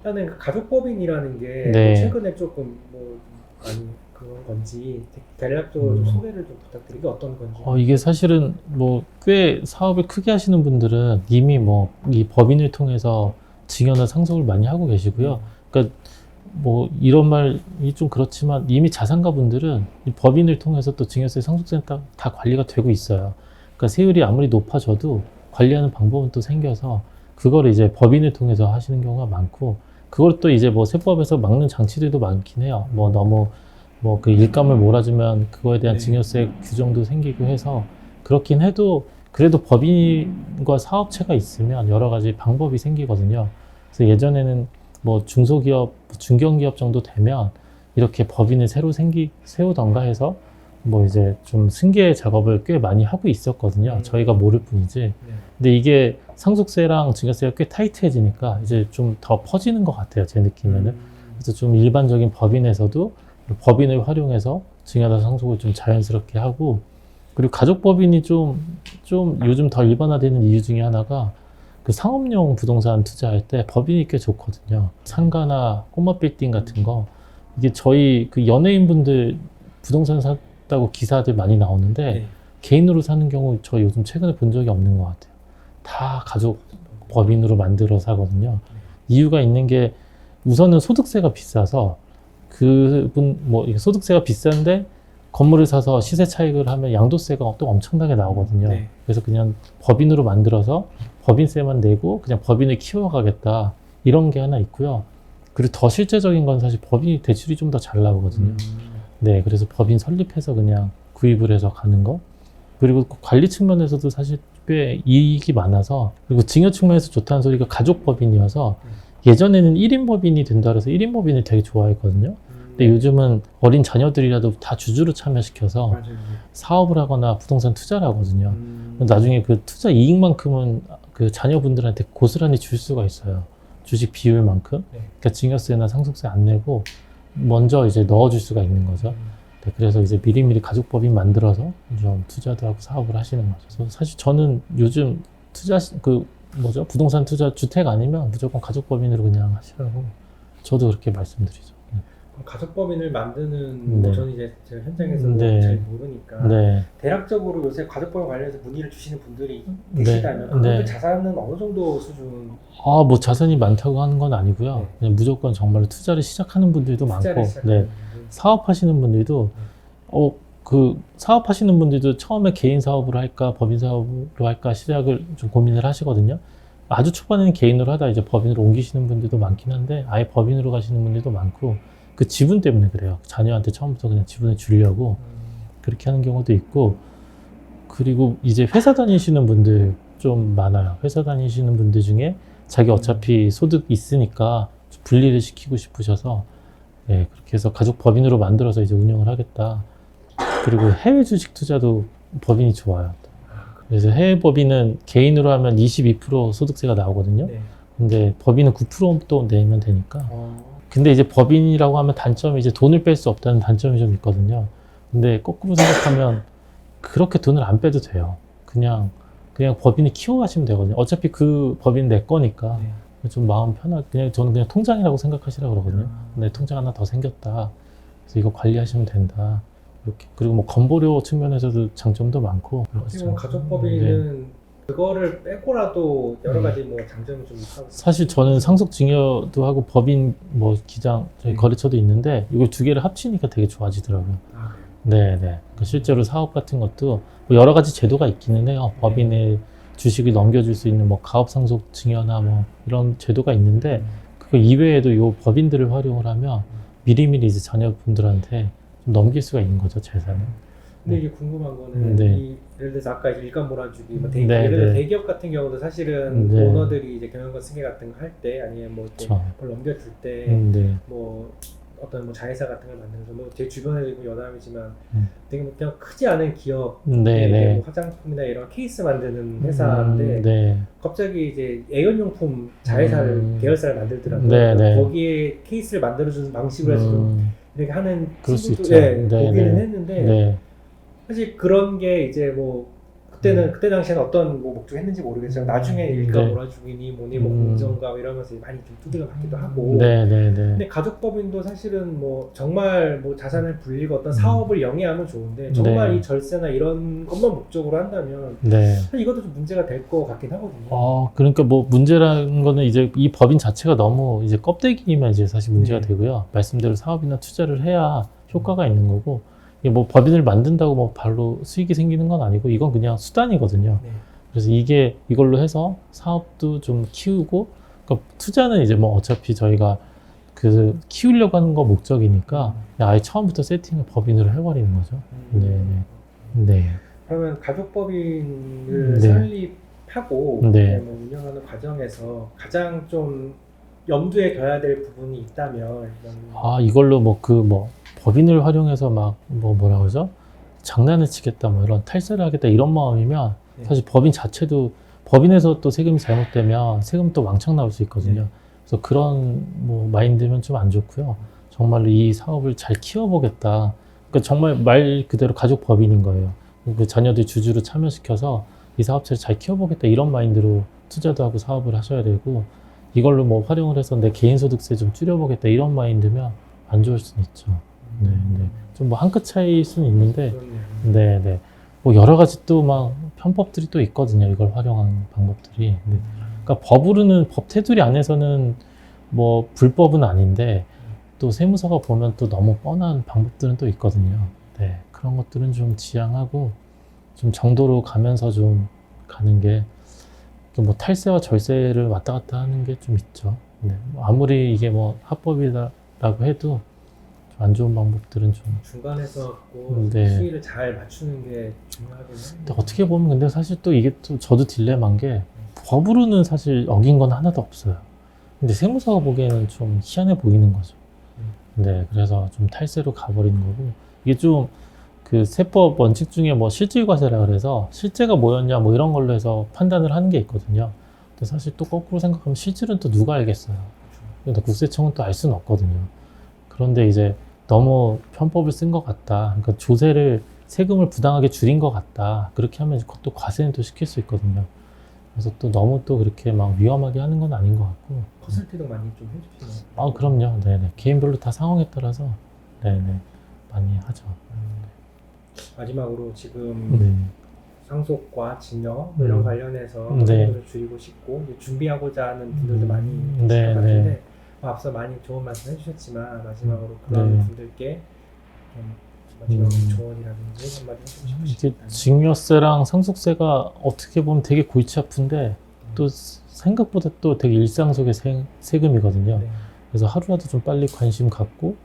일단은 그 가족법인이라는 게 네. 뭐 최근에 조금 뭐 많이 그런 건지 대략적으로 좀 소개를 좀 부탁드리게 어떤 건지. 이게 사실은 뭐 꽤 사업을 크게 하시는 분들은 이미 뭐 이 법인을 통해서 증여나 상속을 많이 하고 계시고요. 그러니까 뭐 이런 말이 좀 그렇지만 이미 자산가분들은 이 법인을 통해서 또 증여세 상속세는 다 관리가 되고 있어요. 그러니까 세율이 아무리 높아져도 관리하는 방법은 또 생겨서 그걸 이제 법인을 통해서 하시는 경우가 많고, 그걸 또 이제 뭐 세법에서 막는 장치들도 많긴 해요. 뭐 너무 뭐 그 일감을 몰아주면 그거에 대한 네. 증여세 규정도 생기고 해서 그렇긴 해도 그래도 법인과 사업체가 있으면 여러 가지 방법이 생기거든요. 그래서 예전에는 뭐 중소기업, 중견기업 정도 되면 이렇게 법인을 새로 세우던가 해서 뭐 이제 좀 승계 작업을 꽤 많이 하고 있었거든요. 저희가 모를 뿐이지. 근데 이게 상속세랑 증여세가 꽤 타이트해지니까 이제 좀 더 퍼지는 것 같아요, 제 느낌에는. 그래서 좀 일반적인 법인에서도 법인을 활용해서 증여나 상속을 좀 자연스럽게 하고, 그리고 가족법인이 좀 요즘 더 일반화되는 이유 중에 하나가 그 상업용 부동산 투자할 때 법인이 꽤 좋거든요. 상가나 꼬마 빌딩 같은 거, 이게 저희 그 연예인분들 부동산 샀다고 기사들 많이 나오는데 네. 개인으로 사는 경우 저 요즘 최근에 본 적이 없는 것 같아요. 다 가족 법인으로 만들어 사거든요. 이유가 있는 게 우선은 소득세가 비싸서 그분 뭐 소득세가 비싼데 건물을 사서 시세 차익을 하면 양도세가 또 엄청나게 나오거든요. 네. 그래서 그냥 법인으로 만들어서 법인세만 내고 그냥 법인을 키워가겠다, 이런 게 하나 있고요. 그리고 더 실제적인 건 사실 법인 대출이 좀 더 잘 나오거든요. 네, 그래서 법인 설립해서 그냥 구입을 해서 가는 거. 그리고 관리 측면에서도 사실 꽤 이익이 많아서, 그리고 증여 측면에서 좋다는 소리가 가족법인이어서 예전에는 1인 법인이 된다 그래서 1인 법인을 되게 좋아했거든요. 근데 요즘은 어린 자녀들이라도 다 주주로 참여시켜서 맞아요. 사업을 하거나 부동산 투자를 하거든요. 나중에 그 투자 이익만큼은 그 자녀분들한테 고스란히 줄 수가 있어요. 주식 비율만큼. 네. 그러니까 증여세나 상속세 안 내고 먼저 이제 넣어줄 수가 있는 거죠. 네, 그래서 이제 미리미리 가족법인 만들어서 좀 투자도 하고 사업을 하시는 거죠. 그래서 사실 저는 요즘 부동산 투자 주택 아니면 무조건 가족법인으로 그냥 하시라고 저도 그렇게 말씀드리죠. 그럼 가족법인을 만드는 네. 저는 이제 제가 현장에서 네. 잘 모르니까 네. 대략적으로 요새 가족법인 관련해서 문의를 주시는 분들이 네. 계시다면 그분들 네. 자산은 어느 정도 수준? 뭐 자산이 많다고 하는 건 아니고요. 네. 그냥 무조건 정말로 투자를 시작하는 분들도 투자를 많고, 시작하는 네. 분들. 사업하시는 분들도, 그 사업하시는 분들도 처음에 개인 사업으로 할까, 법인 사업으로 할까 시작을 좀 고민을 하시거든요. 아주 초반에는 개인으로 하다 이제 법인으로 옮기시는 분들도 많긴 한데, 아예 법인으로 가시는 분들도 많고, 그 지분 때문에 그래요. 자녀한테 처음부터 그냥 지분을 주려고 그렇게 하는 경우도 있고, 그리고 이제 회사 다니시는 분들 좀 많아요. 회사 다니시는 분들 중에 자기 어차피 소득 있으니까 분리를 시키고 싶으셔서, 예, 그렇게 해서 가족 법인으로 만들어서 이제 운영을 하겠다. 그리고 해외 주식 투자도 법인이 좋아요. 그래서 해외 법인은 개인으로 하면 22% 소득세가 나오거든요. 네. 근데 법인은 9%또 내면 되니까. 어. 근데 이제 법인이라고 하면 단점이 이제 돈을 뺄 수 없다는 단점이 좀 있거든요. 근데 거꾸로 생각하면 그렇게 돈을 안 빼도 돼요. 그냥 법인이 키워가시면 되거든요. 어차피 그 법인 내 거니까 네. 좀 마음 편하게, 저는 그냥 통장이라고 생각하시라고 그러거든요. 내 통장 하나 더 생겼다. 그래서 이거 관리하시면 된다. 이렇게. 그리고 뭐 건보료 측면에서도 장점도 많고. 지금 가족법인은 그거를 빼고라도 여러 가지 뭐 장점이 좀 있다고. 사실 저는 상속 증여도 하고 법인 뭐 기장 저희 거래처도 있는데 이걸 두 개를 합치니까 되게 좋아지더라고요. 아, 네네. 그러니까 실제로 사업 같은 것도 뭐 여러 가지 제도가 있기는 해요. 법인에 주식을 넘겨줄 수 있는 뭐 가업 상속 증여나 뭐 이런 제도가 있는데, 그거 이외에도 요 법인들을 활용을 하면 미리미리 이제 자녀분들한테 좀 넘길 수가 있는 거죠, 재산을. 근데 이게 궁금한 거는 네. 예를 들어서 아까 이제 일감 몰아주기, 뭐 네, 예를 들어 네. 대기업 같은 경우도 사실은 네. 오너들이 이제 경영권 승계 같은 거 할 때 아니면 뭐 이렇게 그렇죠. 뭘 넘겨줄 때 네. 뭐 어떤 뭐 자회사 같은 걸 만들어서 뭐 제 주변에 뭐 여담이지만 되게 뭐 그냥 크지 않은 기업, 네. 뭐 화장품이나 이런 케이스 만드는 회사인데 네. 갑자기 이제 애견용품 자회사를 계열사를 만들더라고요. 네. 거기에 케이스를 만들어주는 방식으로 해서 좀 이렇게 하는 그럴 수 친구도 있죠. 네, 보기는 네. 했는데 네. 사실 그런 게 이제 뭐 그때 당시에는 어떤 뭐 목적이 했는지 모르겠지만 나중에 일가 네. 몰아주기니 뭐니 뭐 공정가 이러면서 많이 좀 두드려 맞기도 하고. 네네네. 근데 가족법인도 사실은 뭐 정말 뭐 자산을 불리고 어떤 사업을 영위하면 좋은데 정말 네. 이 절세나 이런 것만 목적으로 한다면 네. 사실 이것도 좀 문제가 될 것 같긴 하거든요. 그러니까 뭐 문제라는 거는 이제 이 법인 자체가 너무 이제 껍데기만 이제 사실 문제가 네. 되고요. 말씀대로 사업이나 투자를 해야 효과가 있는 거고, 이게 뭐 법인을 만든다고 뭐 바로 수익이 생기는 건 아니고, 이건 그냥 수단이거든요. 네. 그래서 이걸로 해서 사업도 좀 키우고, 그러니까 투자는 이제 뭐 어차피 저희가 그 키우려고 하는 거 목적이니까 그냥 아예 처음부터 세팅을 법인으로 해버리는 거죠. 네. 네. 그러면 가족법인을 네. 설립하고 네. 뭐 운영하는 과정에서 가장 좀 염두에 둬야 될 부분이 있다면 이걸로 법인을 활용해서 뭐라 그러죠? 장난을 치겠다, 뭐 이런 탈세를 하겠다, 이런 마음이면 네. 사실 법인 자체도, 법인에서 또 세금이 잘못되면 세금 또 왕창 나올 수 있거든요. 네. 그래서 그런 뭐 마인드면 좀 안 좋고요. 정말로 이 사업을 잘 키워보겠다. 그러니까 정말 말 그대로 가족 법인인 거예요. 그 자녀들 주주로 참여시켜서 이 사업체를 잘 키워보겠다, 이런 마인드로 투자도 하고 사업을 하셔야 되고, 이걸로 뭐 활용을 해서 내 개인 소득세 좀 줄여보겠다, 이런 마인드면 안 좋을 수는 있죠. 네, 네. 좀 뭐 한 끗 차이일 수는 있는데, 네, 네. 뭐 여러 가지 또 막 편법들이 또 있거든요. 이걸 활용한 방법들이. 네. 그러니까 법으로는, 법 테두리 안에서는 뭐 불법은 아닌데, 또 세무서가 보면 또 너무 뻔한 방법들은 또 있거든요. 네. 그런 것들은 좀 지양하고 좀 정도로 가면서 좀 가는 게, 뭐 탈세와 절세를 왔다 갔다 하는 게 좀 있죠. 네. 아무리 이게 뭐 합법이다라고 해도 좀 안 좋은 방법들은 좀. 중간에서 꼭 네. 수위를 잘 맞추는 게 중요하긴 해요. 근데 어떻게 보면 근데 사실 또 이게 또 저도 딜레마인 게, 법으로는 사실 어긴 건 하나도 없어요. 근데 세무서가 보기에는 좀 희한해 보이는 거죠. 네. 그래서 좀 탈세로 가버리는 거고, 이게 좀 그 세법 원칙 중에 뭐 실질과세라 그래서 실제가 뭐였냐 뭐 이런 걸로 해서 판단을 하는 게 있거든요. 근데 사실 또 거꾸로 생각하면 실질은 또 누가 알겠어요. 근데 국세청은 또 알 수는 없거든요. 그런데 이제 너무 편법을 쓴 것 같다. 그러니까 조세를, 세금을 부당하게 줄인 것 같다. 그렇게 하면 또 과세는 또 시킬 수 있거든요. 그래서 또 너무 또 그렇게 막 위험하게 하는 건 아닌 것 같고. 컨설팅도 많이 좀 해주시나요? 그럼요. 네네. 개인별로 다 상황에 따라서 네네 많이 하죠. 마지막으로 지금 상속과 증여 이런 관련해서 네. 세금을 줄이고 싶고 준비하고자 하는 분들도 많이 계실 네, 것 같은데 네. 앞서 많이 좋은 말씀 해주셨지만 마지막으로 그런 네. 분들께 좀 마지막으로 조언이라든지 한마디 해주고 이게 싶으시다면. 증여세랑 상속세가 어떻게 보면 되게 골치 아픈데 또 생각보다 또 되게 일상 속의 세금이거든요. 네. 그래서 하루라도 좀 빨리 관심 갖고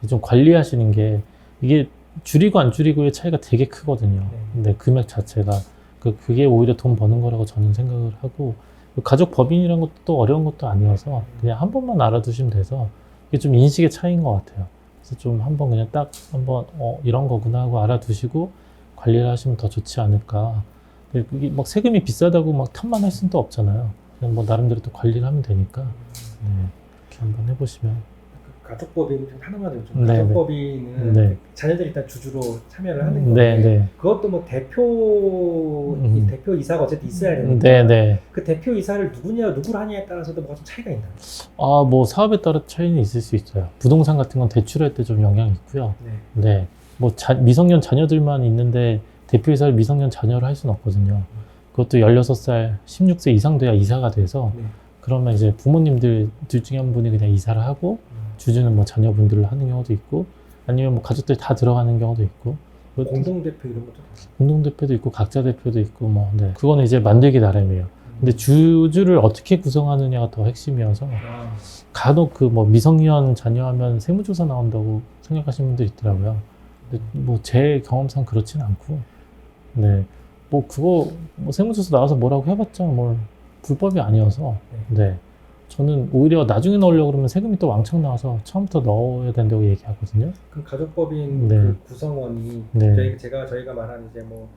좀 관리하시는 게, 이게 줄이고 안 줄이고의 차이가 되게 크거든요. 네. 근데 금액 자체가 그게 오히려 돈 버는 거라고 저는 생각을 하고, 가족 법인이라는 것도 또 어려운 것도 아니어서 그냥 한 번만 알아두시면 돼서, 이게 좀 인식의 차이인 것 같아요. 그래서 좀 한번 그냥 딱 한번 이런 거구나 하고 알아두시고 관리를 하시면 더 좋지 않을까. 근데 그게 막 세금이 비싸다고 막 탓만 할 수는 또 없잖아요. 그냥 뭐 나름대로 또 관리를 하면 되니까. 네, 이렇게 한번 해보시면. 가족법인 좀 하나만 더 네, 가족법인은 네. 자녀들이 일단 주주로 참여를 하는 건데 네, 네. 그것도 뭐 대표 이사가 어쨌든 있어야 되니까 네, 네. 그 대표 이사를 누구를 하냐에 따라서도 뭐가 좀 차이가 있나요? 뭐 사업에 따라 차이는 있을 수 있어요. 부동산 같은 건 대출할 때 좀 영향이 있고요. 네. 네. 뭐 미성년 자녀들만 있는데 대표이사를 미성년 자녀로 할 수는 없거든요. 그것도 16살, 16세 이상 돼야 이사가 돼서, 네. 그러면 이제 부모님들 둘 중에 한 분이 그냥 이사를 하고 주주는 뭐 자녀분들로 하는 경우도 있고, 아니면 뭐 가족들이 다 들어가는 경우도 있고, 공동대표 이런 것도 공동대표도 있고 각자 대표도 있고 뭐. 네. 그거는 이제 만들기 나름이에요. 근데 주주를 어떻게 구성하느냐가 더 핵심이어서, 간혹 그 뭐 미성년 자녀하면 세무조사 나온다고 생각하시는 분들 있더라고요. 근데 뭐 제 경험상 그렇진 않고, 네. 뭐 그거 뭐 세무조사 나와서 뭐라고 해봤자 뭘 불법이 아니어서, 네. 저는 오히려 나중에 넣으려고 그러면 세금이 또 왕창 나와서 처음부터 넣어야 된다고 얘기하거든요. 그럼 가족법인 네. 그 구성원이 네. 저희가 말하는 이제 뭐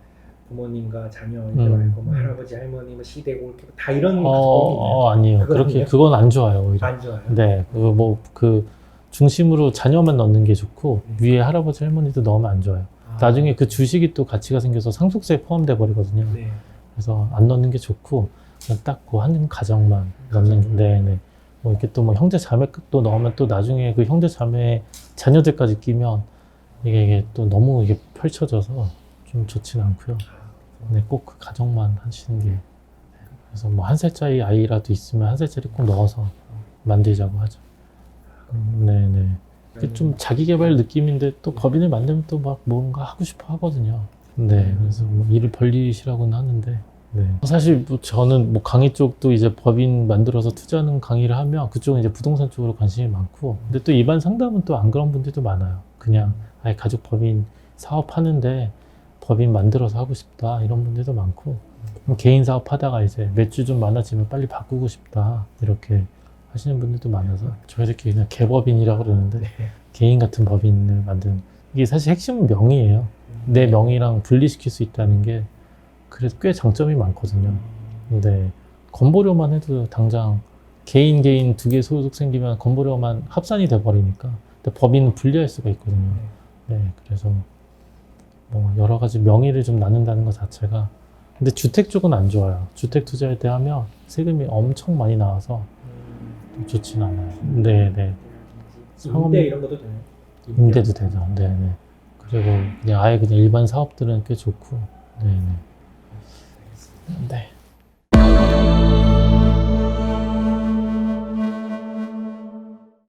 부모님과 자녀 이렇게 말고 뭐 할아버지 할머니 뭐 시댁 이렇게 다 이런 가족법인이에요? 아니에요. 그건 그렇게 아니에요? 그건 안 좋아요, 오히려. 안 좋아요. 네. 그 중심으로 자녀만 넣는 게 좋고, 위에 할아버지 할머니도 넣으면 안 좋아요. 나중에 그 주식이 또 가치가 생겨서 상속세에 포함돼 버리거든요. 네. 그래서 안 넣는 게 좋고 그냥 딱 그 한 가정만 넣는 게 네. 뭐 이렇게 또 뭐 형제 자매도 넣으면 또 나중에 그 형제 자매 자녀들까지 끼면 이게 또 너무 이게 펼쳐져서 좀 좋지는 않고요. 네, 꼭 그 가정만 하시는 게. 그래서 뭐 1살짜리 아이라도 있으면 1살짜리 꼭 넣어서 만들자고 하죠. 네네. 그게 좀 자기 개발 느낌인데 또 법인을 만들면 또 막 뭔가 하고 싶어 하거든요. 네, 그래서 뭐 일을 벌리시라고는 하는데. 네. 사실 뭐 저는 뭐 강의 쪽도 이제 법인 만들어서 투자하는 강의를 하면 그쪽은 이제 부동산 쪽으로 관심이 많고, 근데 또 일반 상담은 또 안 그런 분들도 많아요. 그냥 아예 가족 법인 사업하는데 법인 만들어서 하고 싶다 이런 분들도 많고, 개인 사업 하다가 이제 매출 좀 많아지면 빨리 바꾸고 싶다 이렇게 하시는 분들도 많아서 저희들끼리 그냥 개법인이라고 그러는데 개인 같은 법인을 만드는, 이게 사실 핵심은 명의예요. 내 명의랑 분리시킬 수 있다는 게 그래도 꽤 장점이 많거든요. 근데 건보료만 해도 당장 개인 2개 소득 생기면 건보료만 합산이 돼버리니까, 근데 법인은 분리할 수가 있거든요. 네, 그래서 뭐 여러 가지 명의를 좀 나눈다는 것 자체가. 근데 주택 쪽은 안 좋아요. 주택 투자할 때 하면 세금이 엄청 많이 나와서 좋진 않아요. 네네. 임대 이런 것도 되나요? 임대도 되죠. 네네. 그리고 그냥 아예 그냥 일반 사업들은 꽤 좋고. 네네. 네.